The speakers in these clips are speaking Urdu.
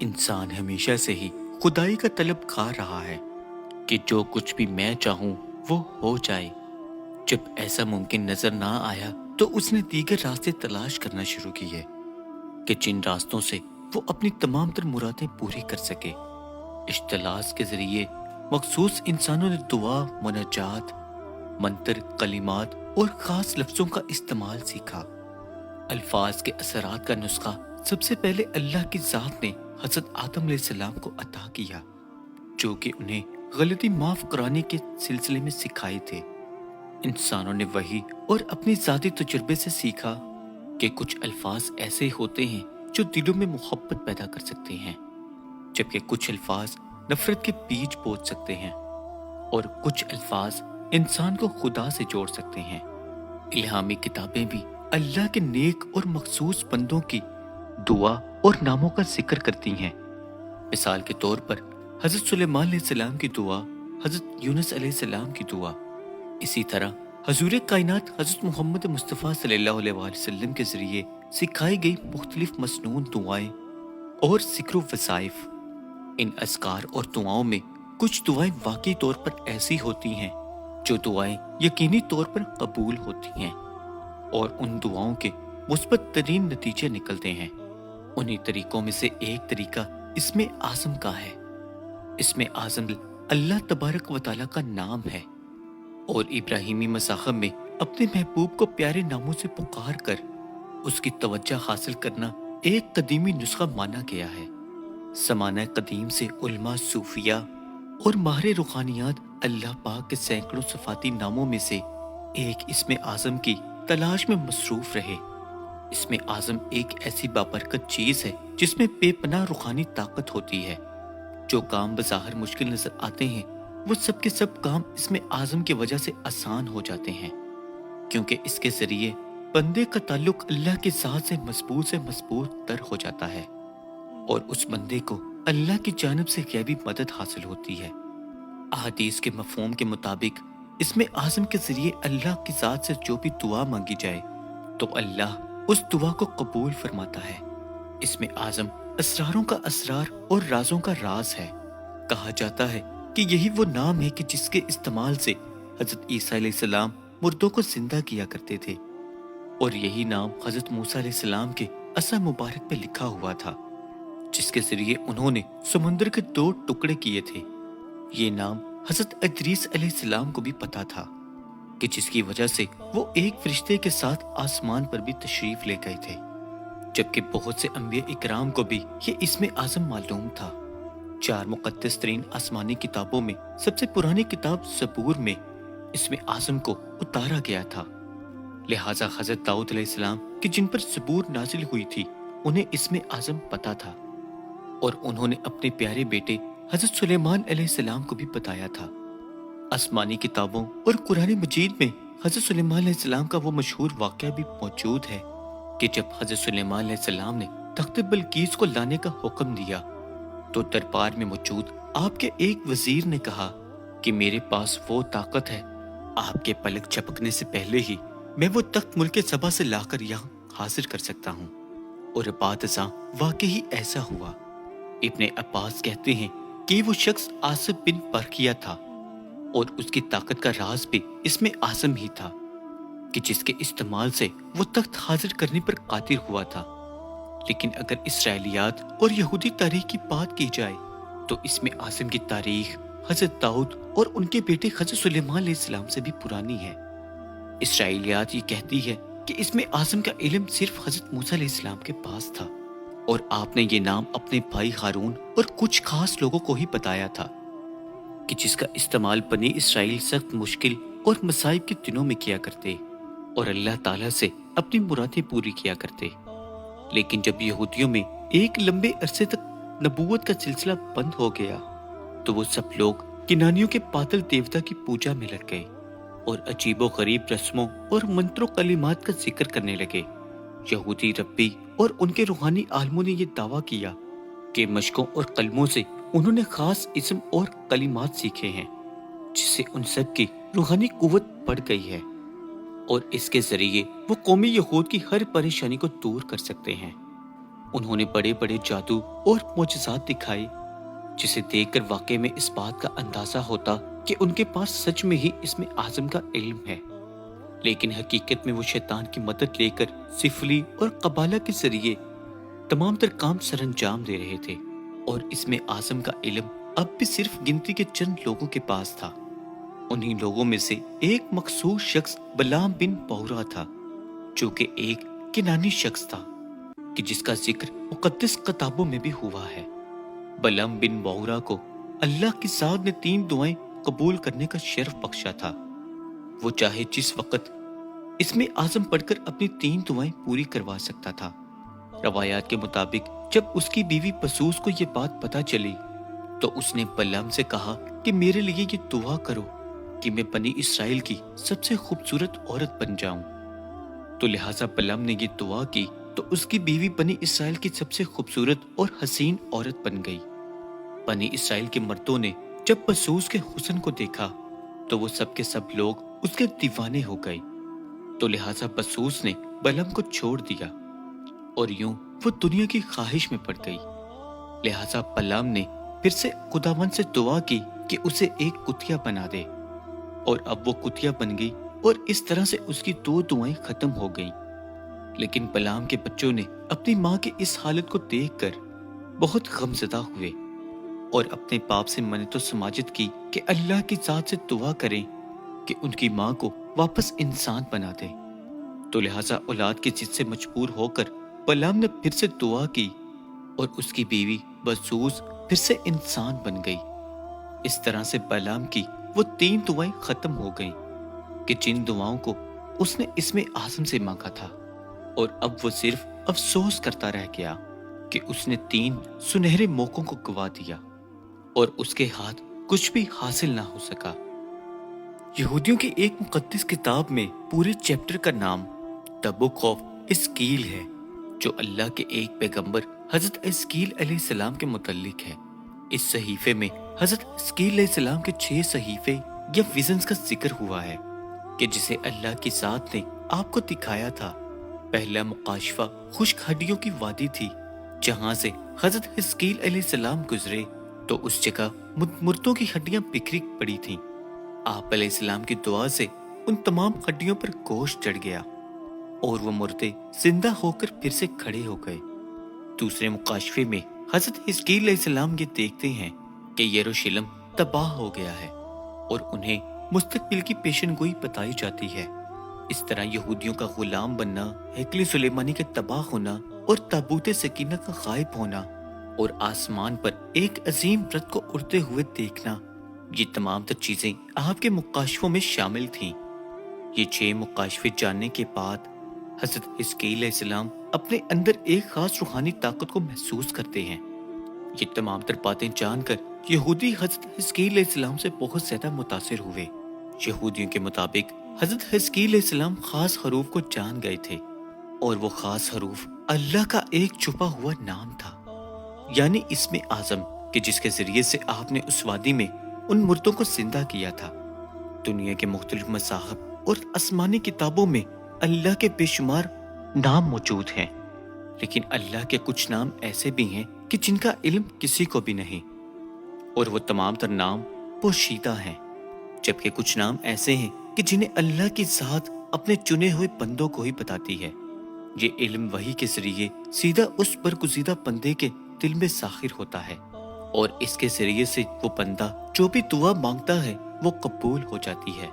انسان ہمیشہ سے ہی خدائی کا طلب کھا رہا ہے کہ جو کچھ بھی میں چاہوں وہ ہو جائے۔ جب ایسا ممکن نظر نہ آیا تو اس نے دیگر راستے تلاش کرنا شروع کیے کہ جن راستوں سے وہ اپنی تمام تر مرادیں پوری کر سکے۔ اشتلاس کے ذریعے مخصوص انسانوں نے دعا، مناجات، منتر، کلمات اور خاص لفظوں کا استعمال سیکھا۔ الفاظ کے اثرات کا نسخہ سب سے پہلے اللہ کی ذات نے حضرت آدم علیہ السلام کو عطا کیا، جو کہ انہیں غلطی معاف کرانے کے سلسلے میں سکھائے تھے۔ انسانوں نے وحی اور اپنی ذاتی تجربے سے سیکھا کہ کچھ الفاظ ایسے ہوتے ہیں جو دلوں میں محبت پیدا کر سکتے ہیں، جبکہ کچھ الفاظ نفرت کے بیج بو سکتے ہیں، اور کچھ الفاظ انسان کو خدا سے جوڑ سکتے ہیں۔ الہامی کتابیں بھی اللہ کے نیک اور مخصوص بندوں کی دعا اور ناموں کا ذکر کرتی ہیں۔ مثال کے طور پر حضرت سلیمان علیہ السلام کی دعا، حضرت یونس علیہ السلام کی دعا۔ اسی طرح حضور کائنات حضرت محمد مصطفیٰ صلی اللہ علیہ وآلہ وسلم کے ذریعے سکھائی گئی مختلف مسنون دعائیں اور ذکر و وظائف۔ ان اذکار اور دعاؤں میں کچھ دعائیں واقعی طور پر ایسی ہوتی ہیں جو دعائیں یقینی طور پر قبول ہوتی ہیں، اور ان دعاؤں کے مثبت ترین نتیجے نکلتے ہیں۔ انہی طریقوں میں سے ایک طریقہ اسم اعظم کا ہے۔ اسم اعظم اللہ تبارک و تعالیٰ کا نام ہے، اور ابراہیمی مذاہب میں اپنے محبوب کو پیارے ناموں سے پکار کر اس کی توجہ حاصل کرنا ایک قدیمی نسخہ مانا گیا ہے۔ زمانہ قدیم سے علماء، صوفیاء اور ماہر روحانیات اللہ پاک کے سینکڑوں صفاتی ناموں میں سے ایک اسم اعظم کی تلاش میں مصروف رہے۔ اسم اعظم ایک ایسی بابرکت چیز ہے جس میں بے پناہ روحانی طاقت ہوتی ہے۔ جو کام بظاہر مشکل نظر آتے ہیں وہ سب کے سب کام اسم اعظم کی وجہ سے آسان ہو جاتے ہیں، کیونکہ اس کے ذریعے بندے کا تعلق اللہ کی ذات سے مضبوط تر ہو جاتا ہے، اور اس بندے کو اللہ کی جانب سے غیبی مدد حاصل ہوتی ہے۔ احادیث کے مفہوم کے مطابق اسم اعظم کے ذریعے اللہ کی ذات سے جو بھی دعا مانگی جائے تو اللہ اس دعا کو قبول فرماتا ہے۔ اسم اعظم اسراروں کا اسرار اور رازوں کا راز ہے۔ کہا جاتا ہے کہ یہی وہ نام ہے کہ جس کے استعمال سے حضرت عیسیٰ علیہ السلام مردوں کو زندہ کیا کرتے تھے، اور یہی نام حضرت موسیٰ علیہ السلام کے عصا مبارک پہ لکھا ہوا تھا، جس کے ذریعے انہوں نے سمندر کے 2 ٹکڑے کیے تھے۔ یہ نام حضرت ادریس علیہ السلام کو بھی پتا تھا، کہ جس کی وجہ سے وہ ایک فرشتے کے ساتھ آسمان پر بھی تشریف لے گئے تھے، جبکہ بہت سے انبیاء اکرام کو بھی یہ اسم اعظم معلوم تھا۔ 4 مقدس ترین آسمانی کتابوں میں سب سے پرانی کتاب زبور میں اسم اعظم کو اتارا گیا تھا، لہٰذا حضرت داؤد علیہ السلام کی جن پر زبور نازل ہوئی تھی انہیں اسم اعظم پتا تھا، اور انہوں نے اپنے پیارے بیٹے حضرت سلیمان علیہ السلام کو بھی بتایا تھا۔ آسمانی کتابوں اور قرآن مجید میں حضرت سلیمان علیہ السلام کا وہ مشہور واقعہ بھی موجود ہے کہ جب حضرت سلیمان علیہ السلام نے تخت بلقیس کو لانے کا حکم دیا تو دربار میں موجود آپ کے ایک وزیر نے کہا کہ میرے پاس وہ طاقت ہے، آپ کے پلک جھپکنے سے پہلے ہی میں وہ تخت ملک سبا سے لا کر یہاں حاضر کر سکتا ہوں، اور بعد ازاں واقعی ایسا ہوا۔ ابن عباس کہتے ہیں کہ وہ شخص آصف بن برقیہ تھا، اور اس کی طاقت کا راز بھی اسم اعظم ہی تھا کہ جس کے استعمال سے وہ تخت حاضر کرنے پر قادر ہوا تھا۔ لیکن اگر اسرائیلیات اور یہودی تاریخ کی بات کی جائے تو اسم اعظم کی تاریخ حضرت داؤد اور ان کے بیٹے حضرت سلیمان علیہ السلام سے بھی پرانی ہے۔ اسرائیلیات یہ کہتی ہے کہ اسم اعظم کا علم صرف حضرت موسیٰ علیہ السلام کے پاس تھا، اور آپ نے یہ نام اپنے بھائی ہارون اور کچھ خاص لوگوں کو ہی بتایا تھا، کہ جس کا استعمال بنی اسرائیل سخت مشکل اور مصائب کے دنوں میں کیا کرتے اور اللہ تعالیٰ سے اپنی مرادیں پوری کیا کرتے۔ لیکن جب یہودیوں میں ایک لمبے عرصے تک نبوت کا سلسلہ بند ہو گیا تو وہ سب لوگ کنانیوں کے پاتل دیوتا کی پوجا میں لگ گئے اور عجیب و غریب رسموں اور منتر و کلمات کا ذکر کرنے لگے۔ یہودی ربی اور ان کے روحانی عالموں نے یہ دعویٰ کیا کہ مشقوں اور قلموں سے انہوں نے خاص اسم اور کلمات سیکھے ہیں، جس سے ان سب کی روحانی قوت بڑھ گئی ہے، اور اس کے ذریعے وہ قومی یہود کی ہر پریشانی کو دور کر سکتے ہیں۔ انہوں نے بڑے بڑے جادو اور معجزات دکھائے، جسے دیکھ کر واقعے میں اس بات کا اندازہ ہوتا کہ ان کے پاس سچ میں ہی اسم اعظم کا علم ہے، لیکن حقیقت میں وہ شیطان کی مدد لے کر سفلی اور قبالہ کے ذریعے تمام تر کام سر انجام دے رہے تھے، اور اسم اعظم کا علم اب بھی صرف گنتی کے چند لوگوں کے پاس تھا۔ انہی لوگوں میں سے ایک مخصوص شخص بلعام بن بورا تھا، جو کہ ایک کنانی شخص تھا کہ جس کا ذکر مقدس کتابوں میں بھی ہوا ہے۔ بلعام بن بورا کو اللہ کی ذات نے 3 دعائیں قبول کرنے کا شرف بخشا تھا۔ وہ چاہے جس وقت اسم اعظم پڑھ کر اپنی 3 دعائیں پوری کروا سکتا تھا۔ روایات کے مطابق جب اس کی بیوی پسوس کو یہ بات پتہ چلی تو اس نے بلعام سے کہا کہ میرے لیے یہ دعا کرو کہ میں بنی اسرائیل کی سب سے خوبصورت عورت بن جاؤں۔ تو لہٰذا بلعام نے یہ دعا کی تو اس کی بیوی بنی اسرائیل کی سب سے خوبصورت اور حسین عورت بن گئی۔ بنی اسرائیل کے مردوں نے جب پسوس کے حسن کو دیکھا تو وہ سب کے سب لوگ اس کے دیوانے ہو گئے، تو لہٰذا پسوس نے بلعام کو چھوڑ دیا اور یوں وہ دنیا کی خواہش میں پڑ گئی۔ لہٰذا بلعام نے پھر سے خداوند سے دعا کی کہ اسے ایک کتیا بنا دے، اور اب وہ کتیا بن گئی، اور اس طرح سے اس کی 2 دعائیں ختم ہو گئیں۔ لیکن بلعام کے بچوں نے اپنی ماں کی اس حالت کو دیکھ کر بہت غمزدہ ہوئے اور اپنے باپ سے منت و سماجت کی کہ اللہ کی ذات سے دعا کریں کہ ان کی ماں کو واپس انسان بنا دے۔ تو لہٰذا اولاد کی ضد سے مجبور ہو کر بلعام نے پھر سے دعا کی اور اس کی بیوی بسوس پھر سے انسان بن گئی۔ اس طرح سے بلعام کی وہ 3 دعائیں ختم ہو گئیں کہ جن دعاؤں کو اس نے اسم اعظم سے مانگا تھا، اور اب وہ صرف افسوس کرتا رہ گیا کہ اس نے 3 سنہرے موقعوں کو گوا دیا اور اس کے ہاتھ کچھ بھی حاصل نہ ہو سکا۔ یہودیوں کی ایک مقدس کتاب میں پورے چیپٹر کا نام دی بک آف اسکیل ہے، جو اللہ کے ایک پیغمبر حضرت اسکیل علیہ السلام کے متعلق ہے۔ اس صحیفے میں حضرت اسکیل علیہ السلام کے 6 صحیفے یا ویژنز کا ذکر ہوا ہے کہ جسے اللہ کی ذات نے آپ کو دکھایا تھا۔ پہلا مکاشفہ خشک ہڈیوں کی وادی تھی، جہاں سے حضرت اسکیل علیہ السلام گزرے تو اس جگہ مردوں کی ہڈیاں بکھری پڑی تھیں۔ آپ علیہ السلام کی دعا سے ان تمام ہڈیوں پر گوشت چڑھ گیا اور وہ مردے زندہ ہو کر پھر سے کھڑے ہو گئے۔ دوسرے مکاشفے میں حضرت حزقیل علیہ السلام یہ دیکھتے ہیں کہ یروشلم تباہ ہو گیا ہے اور انہیں مستقبل کی پیشن گوئی بتائی جاتی ہے۔ اس طرح یہودیوں کا غلام بننا، ہیکل سلیمانی کے تباہ ہونا اور تابوت سکینہ کا غائب ہونا اور آسمان پر ایک عظیم رتھ کو اڑتے ہوئے دیکھنا، یہ تمام تر چیزیں آپ کے مکاشفوں میں شامل تھیں۔ یہ 6 مکاشفے جاننے کے بعد حضرت حزقیل علیہ السلام اپنے اندر ایک خاص روحانی طاقت کو محسوس کرتے ہیں۔ یہ تمام تر باتیں جان کر یہودی حضرت حزقیل علیہ السلام سے بہت زیادہ متاثر ہوئے۔ یہودیوں کے مطابق حضرت حزقیل علیہ السلام خاص حروف کو جان گئے تھے، اور وہ خاص حروف اللہ کا ایک چھپا ہوا نام تھا، یعنی اسم اعظم، کہ جس کے ذریعے سے آپ نے اس وادی میں ان مردوں کو زندہ کیا تھا۔ دنیا کے مختلف مصاحف اور آسمانی کتابوں میں اللہ کے بے شمار نام موجود ہیں، لیکن اللہ کے کچھ نام ایسے بھی ہیں کہ جن کا علم کسی کو بھی نہیں، اور وہ تمام تر نام پوشیدہ ہیں، جبکہ کچھ نام ایسے ہیں کہ جنہیں اللہ کی ذات اپنے چنے ہوئے بندوں کو ہی بتاتی ہے۔ یہ علم وحی کے ذریعے سیدھا اس برگزیدہ بندے کے دل میں ظاہر ہوتا ہے، اور اس کے ذریعے سے وہ بندہ جو بھی دعا مانگتا ہے وہ قبول ہو جاتی ہے۔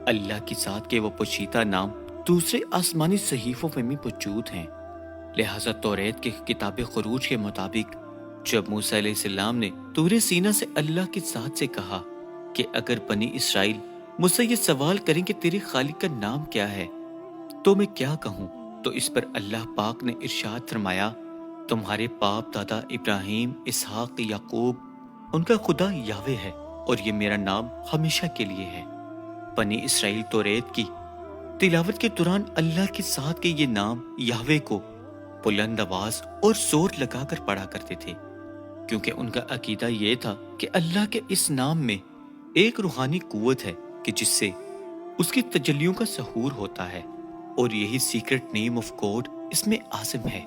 اللہ کی ذات کے وہ پوشیدہ نام دوسرے آسمانی صحیفوں میں بھی موجود ہیں۔ لہٰذا توریت کے کتاب خروج کے مطابق جب موسیٰ علیہ السلام نے طور سینا سے اللہ کی ذات سے کہا کہ اگر بنی اسرائیل مجھ سے یہ سوال کریں کہ تیرے خالق کا نام کیا ہے تو میں کیا کہوں، تو اس پر اللہ پاک نے ارشاد فرمایا، تمہارے باپ دادا ابراہیم، اسحاق، یعقوب، ان کا خدا یاوے ہے، اور یہ میرا نام ہمیشہ کے لیے ہے۔ بنی اسرائیل توریت کی تلاوت کے دوران اللہ کی ذات کے یہ نام یاوے کو بلند آواز اور زور لگا کر پڑھا کرتے تھے، کیونکہ ان کا عقیدہ یہ تھا کہ اللہ کے اس نام میں ایک روحانی قوت ہے کہ جس سے اس کی تجلیوں کا ظہور ہوتا ہے، اور یہی سیکرٹ نیم آف گاڈ اس میں اعظم ہے۔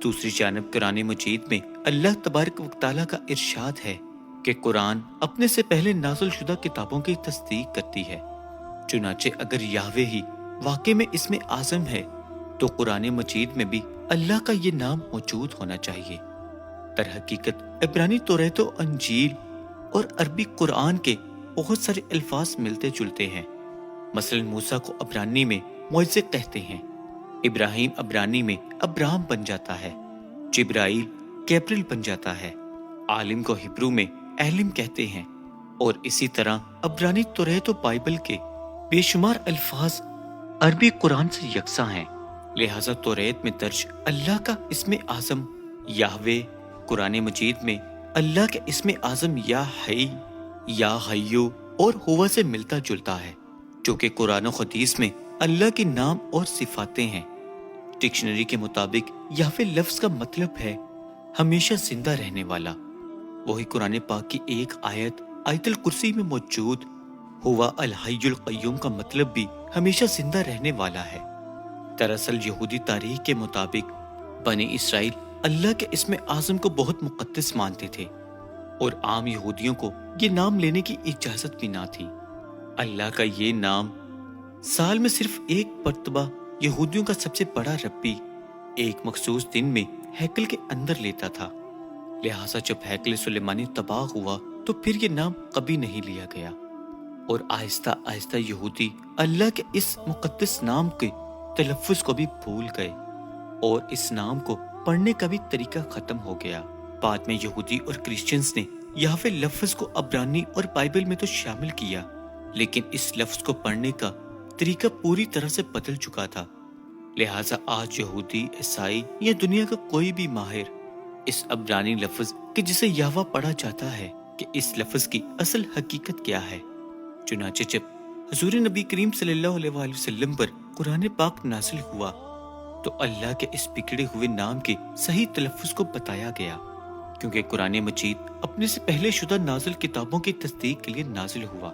دوسری جانب قرآن مجید میں اللہ تبارک و تعالیٰ کا ارشاد ہے کہ قرآن اپنے سے پہلے نازل شدہ کتابوں کی تصدیق کرتی ہے۔ چنانچہ اگر یہوہ ہی واقع میں اسم اعظم ہے تو قرآن مجید میں بھی اللہ کا یہ نام موجود ہونا چاہیے۔ در حقیقت عبرانی توریت و انجیل اور عربی قرآن کے بہت سارے الفاظ ملتے جلتے ہیں۔ مثلا موسیٰ کو عبرانی میں معزز کہتے ہیں، ابراہیم عبرانی میں ابرام بن جاتا ہے، جبرائیل گیبریل بن جاتا ہے، عالم کو ہبرو میں علم کہتے ہیں، اور اسی طرح عبرانی توریت و بائبل کے بے شمار الفاظ عربی قرآن سے یکساں ہیں۔ لہٰذا توریت میں درج اللہ کا اسم اعظم یہوہ قرآن مجید میں اللہ کے اسم اعظم یا حی یا حیو اور ہوا سے ملتا جلتا ہے، جو کہ قرآن و حدیث میں اللہ کے نام اور صفاتیں ہیں۔ ڈکشنری کے مطابق یہوہ لفظ کا مطلب ہے ہمیشہ زندہ رہنے والا۔ وہی قرآن پاک کی ایک آیت آیت الکرسی میں موجود ہوا الحی القیوم کا مطلب بھی ہمیشہ زندہ رہنے والا ہے۔ دراصل یہودی تاریخ کے مطابق بنی اسرائیل اللہ کے اسم اعظم کو بہت مقدس مانتے تھے، اور عام یہودیوں کو یہ نام لینے کی اجازت بھی نہ تھی۔ اللہ کا یہ نام سال میں صرف ایک مرتبہ یہودیوں کا سب سے بڑا ربی ایک مخصوص دن میں ہیکل کے اندر لیتا تھا۔ لہٰذا جب ہیکل سلیمانی تباہ ہوا تو پھر یہ نام کبھی نہیں لیا گیا، اور آہستہ آہستہ یہودی اللہ کے اس مقدس نام کے تلفظ کو بھی بھول گئے، اور اس نام کو پڑھنے کا بھی طریقہ ختم ہو گیا۔ بعد میں یہودی اور کرسچنز نے یہوہ لفظ کو عبرانی اور بائبل میں تو شامل کیا، لیکن اس لفظ کو پڑھنے کا طریقہ پوری طرح سے بدل چکا تھا۔ لہٰذا آج یہودی، عیسائی یا دنیا کا کوئی بھی ماہر اس عبرانی لفظ کہ جسے یہوہ پڑھا جاتا ہے کہ اس لفظ کی اصل حقیقت کیا ہے۔ چنانچہ جب حضور نبی کریم صلی اللہ علیہ وآلہ وسلم پر قرآن پاک نازل ہوا تو اللہ کے اس بگڑے ہوئے نام کے صحیح تلفظ کو بتایا گیا، کیونکہ قرآن مجید اپنے سے پہلے شدہ نازل کتابوں کی تصدیق کے لیے نازل ہوا۔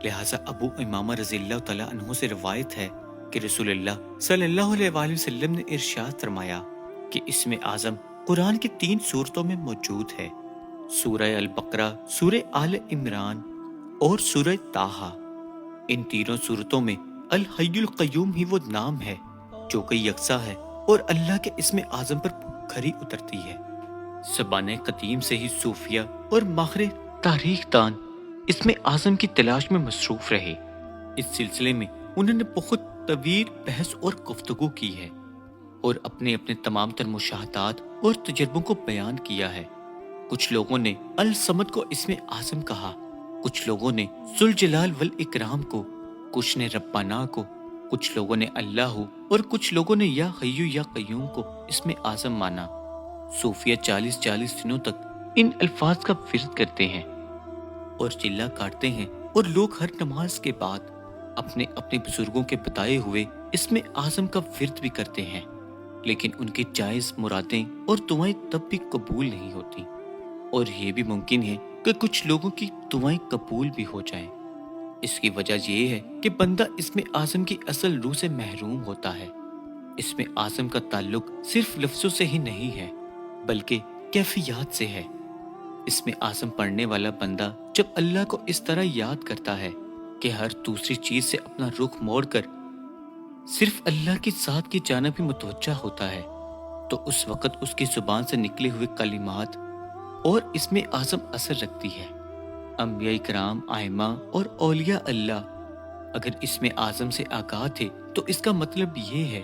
لہٰذا ابو امامہ رضی اللہ تعالیٰ عنہ سے روایت ہے کہ رسول اللہ صلی اللہ علیہ وآلہ وسلم نے ارشاد فرمایا کہ اسم اعظم قرآن کی 3 سورتوں میں موجود ہے، سورہ البقرہ، سورہ آل عمران اور سورہ طٰہٰ۔ ان تینوں سورتوں میں الحی القیوم ہی وہ نام ہے جو کہ یکساں ہے اور اللہ کے اسم اعظم پر کھری اترتی ہے۔ زبانِ قدیم سے ہی صوفیہ اور ماہر تاریخ دان اسم اعظم کی تلاش میں مصروف رہے۔ اس سلسلے میں انہوں نے بہت طویل بحث اور گفتگو کی ہے، اور اپنے تمام تر مشاہدات اور تجربوں کو بیان کیا ہے۔ کچھ لوگوں نے الصمد کو اسم اعظم کہا، کچھ لوگوں نے ذوالجلال والاکرام کو، کچھ نے ربنا کو، کچھ لوگوں نے اللہ اور کچھ لوگوں نے یا حیو یا قیوم کو اسم اعظم مانا۔ صوفیہ 40 دنوں تک ان الفاظ کا ورد کرتے ہیں اور چلہ کاٹتے ہیں، اور لوگ ہر نماز کے بعد اپنے بزرگوں کے بتائے ہوئے اسم اعظم کا ورد بھی کرتے ہیں، لیکن ان کی جائز مرادیں اور دعائیں تب بھی قبول نہیں ہوتی، اور یہ بھی ممکن ہے کہ کچھ لوگوں کی دعائیں قبول بھی ہو جائیں۔ اس کی وجہ یہ ہے کہ بندہ اسم اعظم کی اصل روح سے محروم ہوتا ہے۔ اسم اعظم کا تعلق صرف لفظوں سے ہی نہیں ہے بلکہ کیفیات سے ہے۔ اسم اعظم پڑھنے والا بندہ جب اللہ کو اس طرح یاد کرتا ہے کہ ہر دوسری چیز سے اپنا رخ موڑ کر صرف اللہ کی ذات کی جانب ہی متوجہ ہوتا ہے، تو اس وقت اس کی زبان سے نکلے ہوئے کلمات اور اسم اعظم اثر رکھتی ہے۔ انبیاء کرام، ائمہ اور اولیاء اللہ اگر اسم اعظم سے آگاہ تھے تو اس کا مطلب یہ ہے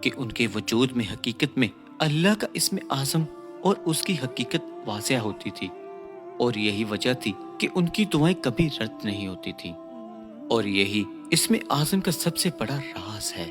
کہ ان کے وجود میں حقیقت میں اللہ کا اسم اعظم اور اس کی حقیقت واضح ہوتی تھی، اور یہی وجہ تھی کہ ان کی دعائیں کبھی رد نہیں ہوتی تھیں، اور یہی اسم اعظم کا سب سے بڑا راز ہے۔